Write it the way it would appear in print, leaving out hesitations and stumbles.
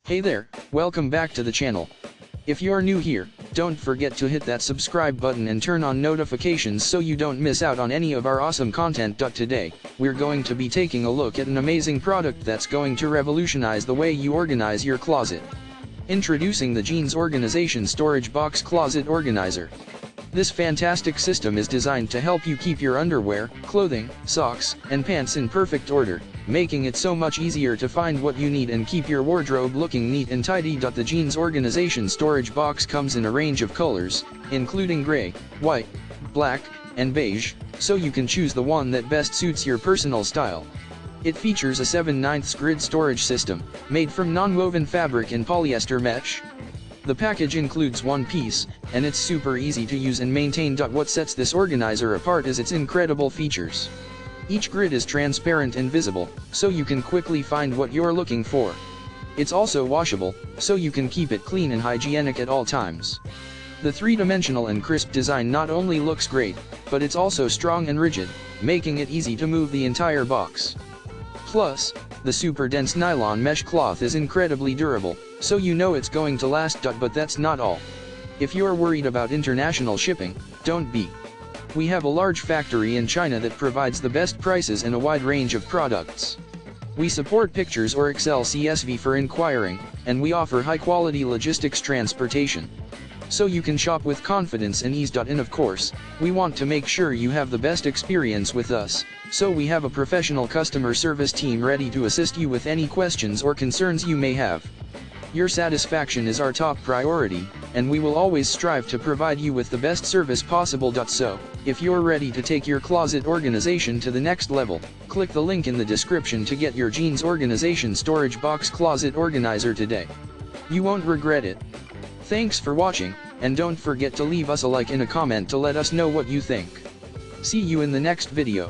Hey there, welcome back to the channel. If you're new here, don't forget to hit that subscribe button and turn on notifications so you don't miss out on any of our awesome content. Today, we're going to be taking a look at an amazing product that's going to revolutionize the way you organize your closet. Introducing the Jeans Organization Storage Box Closet Organizer. This fantastic system is designed to help you keep your underwear, clothing, socks, and pants in perfect order, making it so much easier to find what you need and keep your wardrobe looking neat and tidy. The Jeans Organization Storage Box comes in a range of colors, including gray, white, black, and beige, so you can choose the one that best suits your personal style. It features a 7/9 grid storage system, made from non-woven fabric and polyester mesh. The package includes one piece, and it's super easy to use and maintain. What sets this organizer apart is its incredible features. Each grid is transparent and visible, so you can quickly find what you're looking for. It's also washable, so you can keep it clean and hygienic at all times. The three-dimensional and crisp design not only looks great, but it's also strong and rigid, making it easy to move the entire box. Plus, the super dense nylon mesh cloth is incredibly durable, so you know it's going to last. But that's not all. If you're worried about international shipping, don't be. We have a large factory in China that provides the best prices and a wide range of products. We support pictures or Excel CSV for inquiring, and we offer high-quality logistics transportation, so you can shop with confidence and ease. And of course, we want to make sure you have the best experience with us, so we have a professional customer service team ready to assist you with any questions or concerns you may have. Your satisfaction is our top priority, and we will always strive to provide you with the best service possible. So, if you're ready to take your closet organization to the next level, click the link in the description to get your Jeans Organization Storage Box Closet Organizer today. You won't regret it. Thanks for watching, and don't forget to leave us a like and a comment to let us know what you think. See you in the next video.